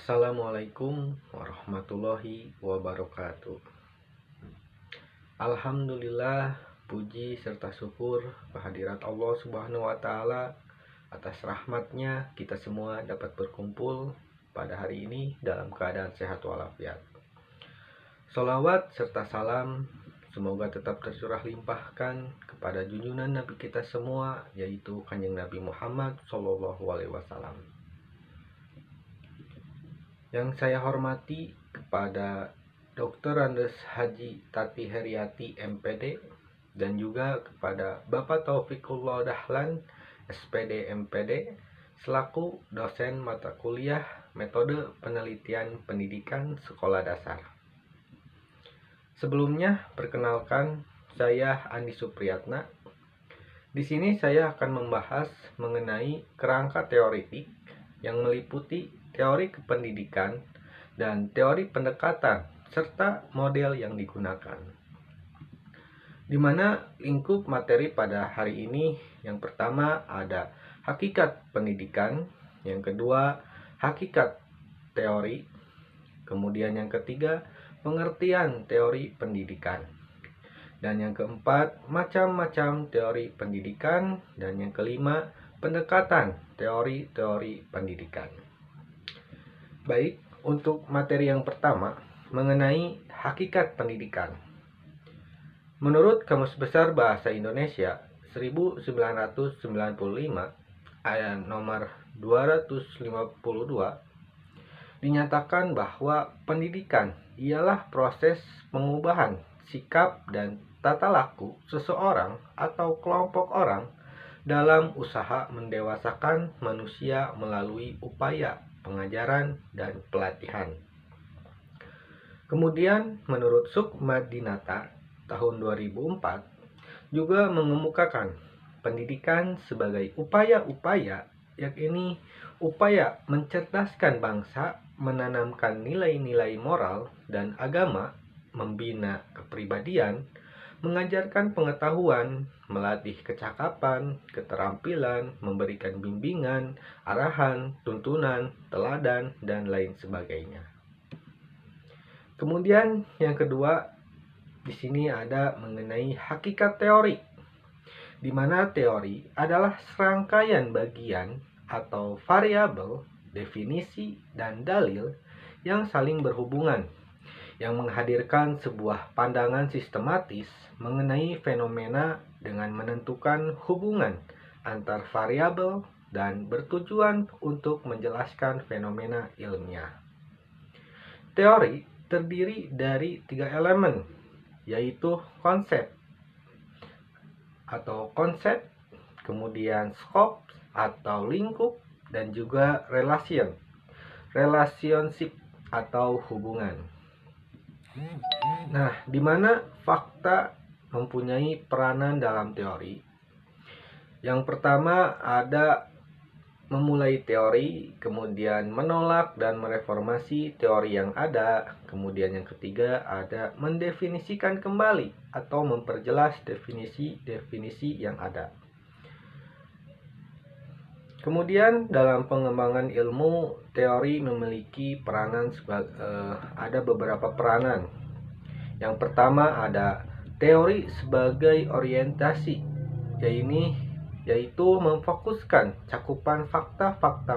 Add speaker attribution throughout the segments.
Speaker 1: Assalamualaikum warahmatullahi wabarakatuh. Alhamdulillah, puji serta syukur kehadirat Allah Subhanahu wa Ta'ala. Atas rahmatnya kita semua dapat berkumpul pada hari ini dalam keadaan sehat walafiat. Sholawat serta salam semoga tetap tercurah limpahkan kepada junjungan Nabi kita semua, yaitu Kanjeng Nabi Muhammad SAW. Yang saya hormati kepada Dr. Andes Haji Tati Heriati MPD dan juga kepada Bapak Taufikullah Dahlan SPD MPD selaku dosen mata kuliah Metode Penelitian Pendidikan Sekolah Dasar. Sebelumnya, perkenalkan, saya Andi Supriyatna. Di sini saya akan membahas mengenai kerangka teoretik yang meliputi teori kependidikan dan teori pendekatan serta model yang digunakan. Di mana lingkup materi pada hari ini yang pertama ada hakikat pendidikan, yang kedua hakikat teori, kemudian yang ketiga pengertian teori pendidikan, dan yang keempat macam-macam teori pendidikan, dan yang kelima pendekatan teori-teori pendidikan. Baik, untuk materi yang pertama mengenai hakikat pendidikan. Menurut Kamus Besar Bahasa Indonesia 1995 ayat nomor 252 dinyatakan bahwa pendidikan ialah proses pengubahan sikap dan tata laku seseorang atau kelompok orang dalam usaha mendewasakan manusia melalui upaya pengajaran dan pelatihan. Kemudian menurut Sukmadinata tahun 2004 juga mengemukakan pendidikan sebagai upaya-upaya, yakni upaya mencerdaskan bangsa, menanamkan nilai-nilai moral dan agama, membina kepribadian, mengajarkan pengetahuan, melatih kecakapan, keterampilan, memberikan bimbingan, arahan, tuntunan, teladan, dan lain sebagainya. Kemudian yang kedua, di sini ada mengenai hakikat teori, di mana teori adalah serangkaian bagian atau variabel, definisi, dan dalil yang saling berhubungan, yang menghadirkan sebuah pandangan sistematis mengenai fenomena dengan menentukan hubungan antar variabel dan bertujuan untuk menjelaskan fenomena ilmiah. Teori terdiri dari 3 elemen, yaitu konsep, kemudian scope atau lingkup, dan juga relationship atau hubungan. Nah, di mana fakta mempunyai peranan dalam teori? Yang pertama ada memulai teori, kemudian menolak dan mereformasi teori yang ada, kemudian yang ketiga ada mendefinisikan kembali atau memperjelas definisi-definisi yang ada. Kemudian dalam pengembangan ilmu, teori memiliki peranan ada beberapa peranan. Yang pertama ada teori sebagai orientasi, yaitu memfokuskan cakupan fakta-fakta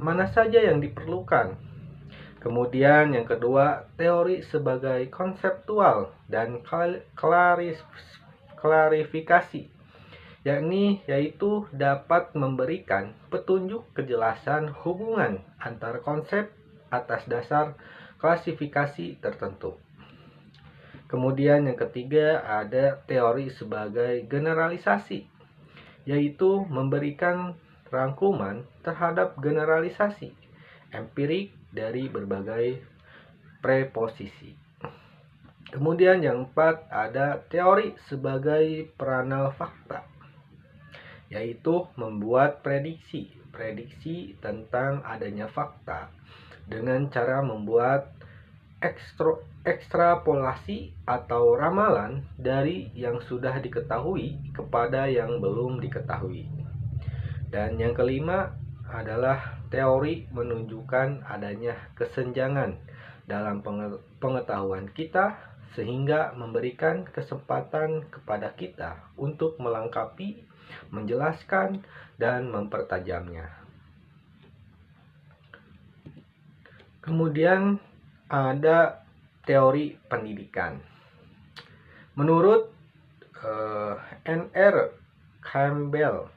Speaker 1: mana saja yang diperlukan. Kemudian yang kedua, teori sebagai konseptual dan klarifikasi, yaitu dapat memberikan petunjuk kejelasan hubungan antar konsep atas dasar klasifikasi tertentu. Kemudian yang ketiga ada teori sebagai generalisasi, yaitu memberikan rangkuman terhadap generalisasi empirik dari berbagai preposisi. Kemudian yang keempat ada teori sebagai peranal fakta, yaitu membuat prediksi tentang adanya fakta dengan cara membuat ekstrapolasi atau ramalan dari yang sudah diketahui kepada yang belum diketahui. Dan yang kelima adalah teori menunjukkan adanya kesenjangan dalam pengetahuan kita sehingga memberikan kesempatan kepada kita untuk melengkapi, menjelaskan, dan mempertajamnya. Kemudian ada teori pendidikan. Menurut N.R. Campbell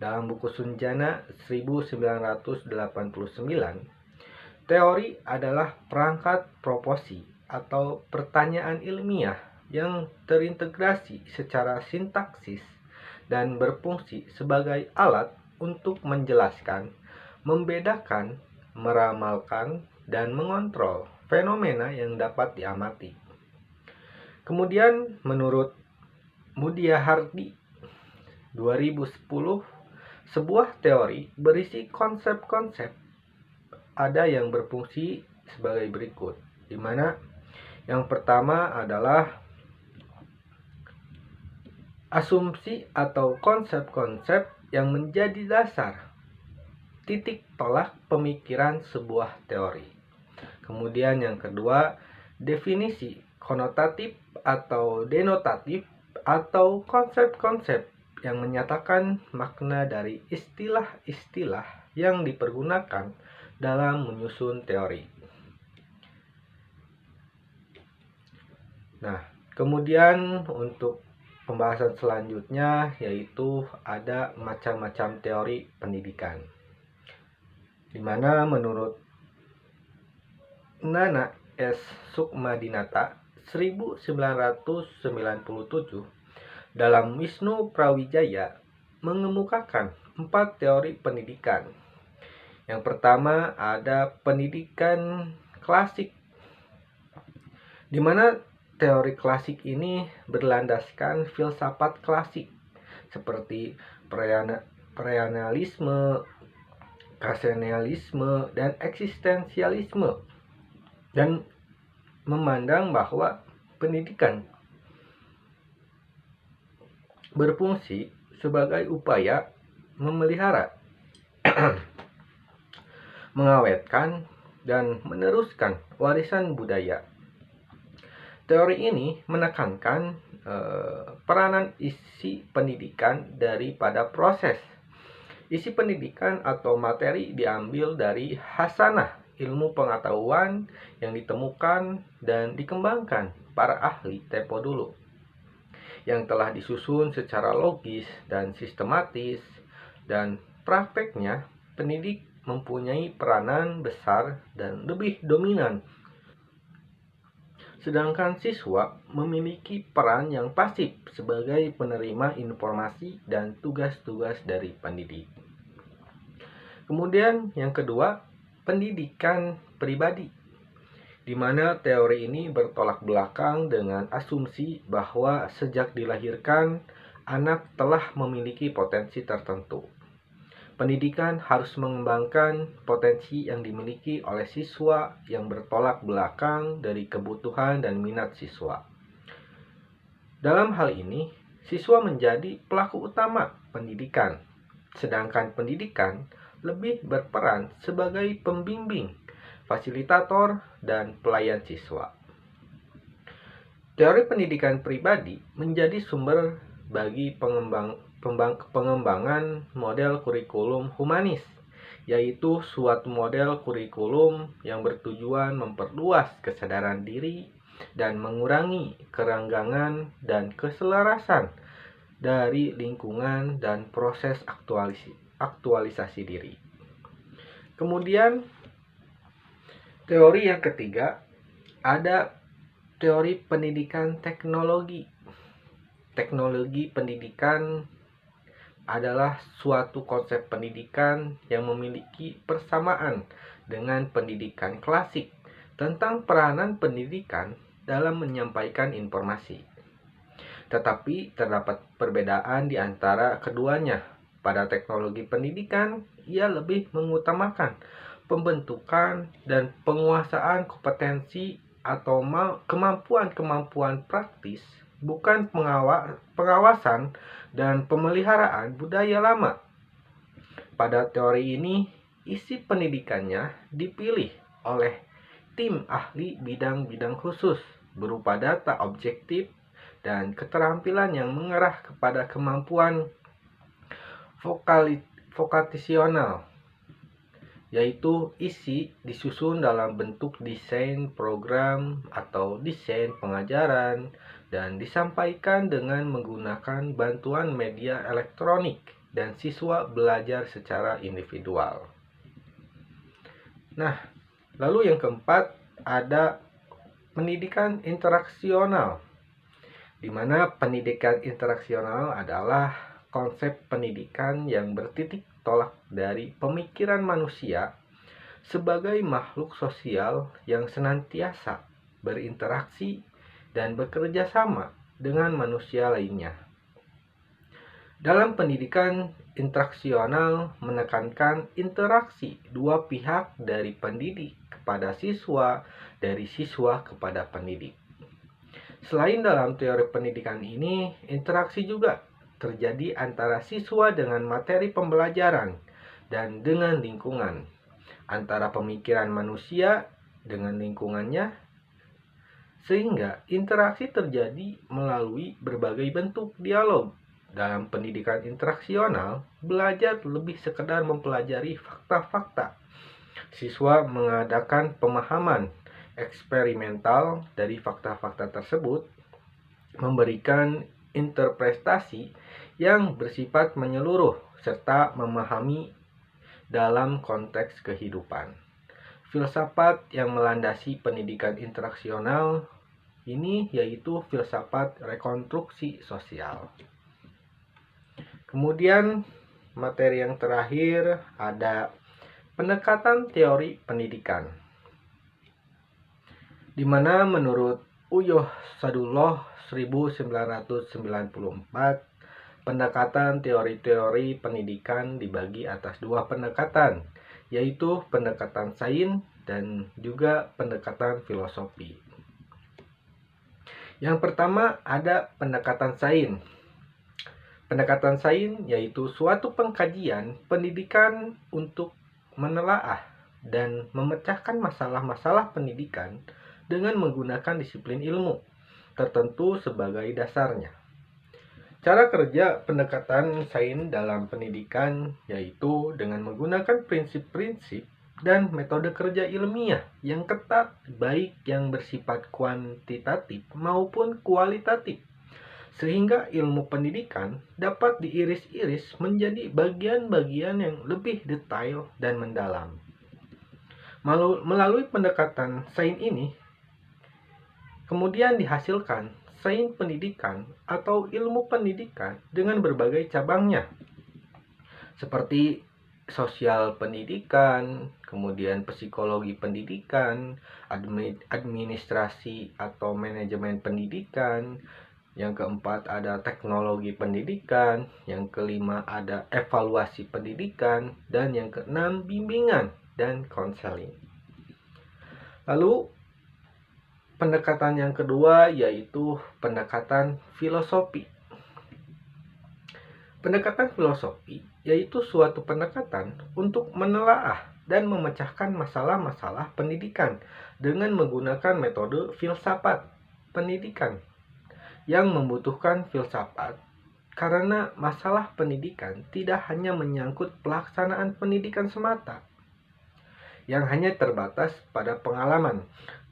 Speaker 1: dalam buku Sunjana 1989, teori adalah perangkat proposi atau pertanyaan ilmiah yang terintegrasi secara sintaksis dan berfungsi sebagai alat untuk menjelaskan, membedakan, meramalkan, dan mengontrol fenomena yang dapat diamati. Kemudian menurut Mudia Hardy 2010, sebuah teori berisi konsep-konsep ada yang berfungsi sebagai berikut, di mana yang pertama adalah asumsi atau konsep-konsep yang menjadi dasar titik tolak pemikiran sebuah teori. Kemudian yang kedua, definisi konotatif atau denotatif atau konsep-konsep yang menyatakan makna dari istilah-istilah yang dipergunakan dalam menyusun teori. Nah, kemudian untuk pembahasan selanjutnya yaitu ada macam-macam teori pendidikan, di mana menurut Nana S. Sukmadinata 1997 dalam Wisnu Prawijaya mengemukakan 4 teori pendidikan. Yang pertama ada pendidikan klasik, di mana teori klasik ini berlandaskan filsafat klasik seperti perennialisme, rasionalisme, dan eksistensialisme, dan memandang bahwa pendidikan berfungsi sebagai upaya memelihara, mengawetkan, dan meneruskan warisan budaya. Teori ini menekankan peranan isi pendidikan daripada proses. Isi pendidikan atau materi diambil dari hasanah ilmu pengetahuan yang ditemukan dan dikembangkan para ahli tempo dulu, yang telah disusun secara logis dan sistematis, dan prakteknya pendidik mempunyai peranan besar dan lebih dominan, sedangkan siswa memiliki peran yang pasif sebagai penerima informasi dan tugas-tugas dari pendidik. Kemudian yang kedua, pendidikan pribadi, di mana teori ini bertolak belakang dengan asumsi bahwa sejak dilahirkan anak telah memiliki potensi tertentu. Pendidikan harus mengembangkan potensi yang dimiliki oleh siswa yang bertolak belakang dari kebutuhan dan minat siswa. Dalam hal ini, siswa menjadi pelaku utama pendidikan, sedangkan pendidikan lebih berperan sebagai pembimbing, fasilitator, dan pelayan siswa. Teori pendidikan pribadi menjadi sumber bagi pengembangan model kurikulum humanis, yaitu suatu model kurikulum yang bertujuan memperluas kesadaran diri dan mengurangi kerenggangan dan keselarasan dari lingkungan dan proses aktualisasi diri. Kemudian teori yang ketiga ada teori pendidikan teknologi. Teknologi pendidikan adalah suatu konsep pendidikan yang memiliki persamaan dengan pendidikan klasik tentang peranan pendidikan dalam menyampaikan informasi. Tetapi terdapat perbedaan di antara keduanya. Pada teknologi pendidikan, ia lebih mengutamakan pembentukan dan penguasaan kompetensi atau kemampuan-kemampuan praktis, bukan pengawasan dan pemeliharaan budaya lama. Pada teori ini, isi pendidikannya dipilih oleh tim ahli bidang-bidang khusus berupa data objektif dan keterampilan yang mengarah kepada kemampuan vokasional, yaitu isi disusun dalam bentuk desain program atau desain pengajaran dan disampaikan dengan menggunakan bantuan media elektronik dan siswa belajar secara individual. Nah, lalu yang keempat ada pendidikan interaksional, di mana pendidikan interaksional adalah konsep pendidikan yang bertitik tolak dari pemikiran manusia sebagai makhluk sosial yang senantiasa berinteraksi dan bekerja sama dengan manusia lainnya. Dalam pendidikan interaksional menekankan interaksi dua pihak dari pendidik kepada siswa, dari siswa kepada pendidik. Selain dalam teori pendidikan ini, interaksi juga terjadi antara siswa dengan materi pembelajaran dan dengan lingkungan, antara pemikiran manusia dengan lingkungannya, sehingga interaksi terjadi melalui berbagai bentuk dialog. Dalam pendidikan interaksional, belajar lebih sekedar mempelajari fakta-fakta. Siswa mengadakan pemahaman eksperimental dari fakta-fakta tersebut, memberikan interpretasi yang bersifat menyeluruh, serta memahami dalam konteks kehidupan. Filsafat yang melandasi pendidikan interaksional ini yaitu filsafat rekonstruksi sosial. Kemudian materi yang terakhir ada pendekatan teori pendidikan, di mana menurut Uyuh Sadullah 1994, pendekatan teori-teori pendidikan dibagi atas dua pendekatan, yaitu pendekatan sains dan juga pendekatan filosofi. Yang pertama ada pendekatan sains. Pendekatan sains yaitu suatu pengkajian pendidikan untuk menelaah dan memecahkan masalah-masalah pendidikan dengan menggunakan disiplin ilmu tertentu sebagai dasarnya. Cara kerja pendekatan sains dalam pendidikan yaitu dengan menggunakan prinsip-prinsip dan metode kerja ilmiah yang ketat, baik yang bersifat kuantitatif maupun kualitatif, sehingga ilmu pendidikan dapat diiris-iris menjadi bagian-bagian yang lebih detail dan mendalam. Melalui pendekatan sains ini, kemudian dihasilkan sains pendidikan atau ilmu pendidikan dengan berbagai cabangnya, seperti sosial pendidikan, kemudian psikologi pendidikan, administrasi atau manajemen pendidikan. Yang keempat ada teknologi pendidikan, yang kelima ada evaluasi pendidikan, dan yang keenam bimbingan dan konseling. Lalu pendekatan yang kedua yaitu pendekatan filosofi. Pendekatan filosofi yaitu suatu pendekatan untuk menelaah dan memecahkan masalah-masalah pendidikan dengan menggunakan metode filsafat pendidikan yang membutuhkan filsafat, karena masalah pendidikan tidak hanya menyangkut pelaksanaan pendidikan semata yang hanya terbatas pada pengalaman.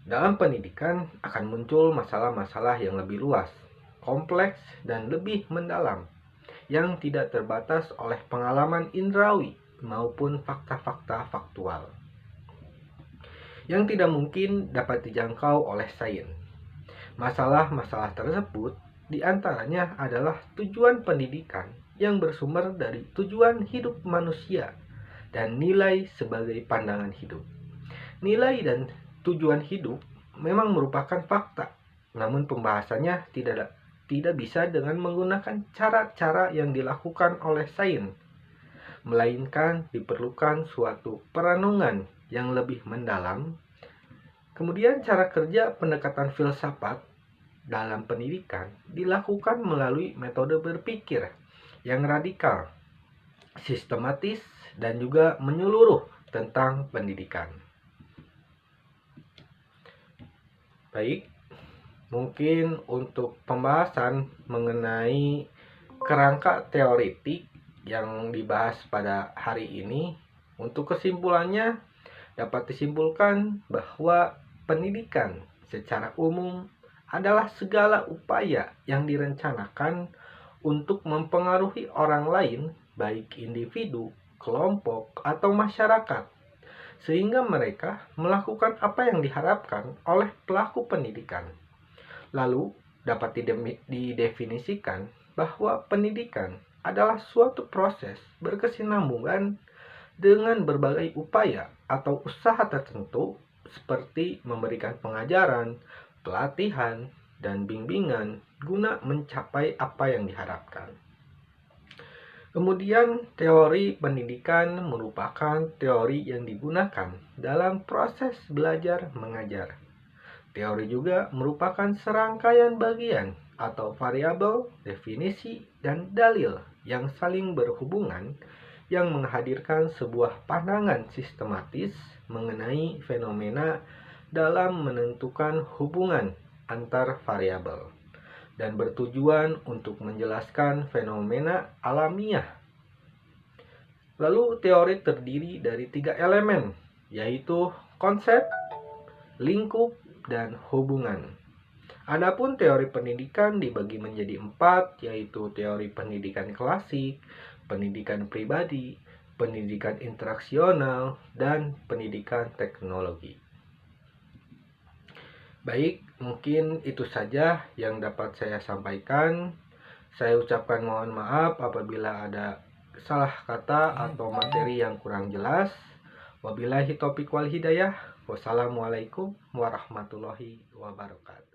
Speaker 1: Dalam pendidikan akan muncul masalah-masalah yang lebih luas, kompleks, dan lebih mendalam yang tidak terbatas oleh pengalaman indrawi maupun fakta-fakta faktual yang tidak mungkin dapat dijangkau oleh sains. Masalah-masalah tersebut diantaranya adalah tujuan pendidikan yang bersumber dari tujuan hidup manusia dan nilai sebagai pandangan hidup. Nilai dan tujuan hidup memang merupakan fakta, namun pembahasannya tidak bisa dengan menggunakan cara-cara yang dilakukan oleh sains, melainkan diperlukan suatu perenungan yang lebih mendalam. Kemudian cara kerja pendekatan filsafat dalam pendidikan dilakukan melalui metode berpikir yang radikal, sistematis, dan juga menyeluruh tentang pendidikan. Baik, mungkin untuk pembahasan mengenai kerangka teoretik yang dibahas pada hari ini, untuk kesimpulannya dapat disimpulkan bahwa pendidikan secara umum adalah segala upaya yang direncanakan untuk mempengaruhi orang lain, baik individu, kelompok, atau masyarakat, sehingga mereka melakukan apa yang diharapkan oleh pelaku pendidikan. Lalu, dapat didefinisikan bahwa pendidikan adalah suatu proses berkesinambungan dengan berbagai upaya atau usaha tertentu seperti memberikan pengajaran, pelatihan, dan bimbingan guna mencapai apa yang diharapkan. Kemudian, teori pendidikan merupakan teori yang digunakan dalam proses belajar mengajar. Teori juga merupakan serangkaian bagian atau variabel, definisi, dan dalil yang saling berhubungan yang menghadirkan sebuah pandangan sistematis mengenai fenomena dalam menentukan hubungan antar variabel dan bertujuan untuk menjelaskan fenomena alamiah. Lalu teori terdiri dari 3 elemen, yaitu konsep, lingkup, dan hubungan. Adapun teori pendidikan dibagi menjadi 4, yaitu teori pendidikan klasik, pendidikan pribadi, pendidikan interaksional, dan pendidikan teknologi. Baik, mungkin itu saja yang dapat saya sampaikan. Saya ucapkan mohon maaf apabila ada salah kata atau materi yang kurang jelas. Wabillahi taufiq wal hidayah. Wassalamualaikum warahmatullahi wabarakatuh.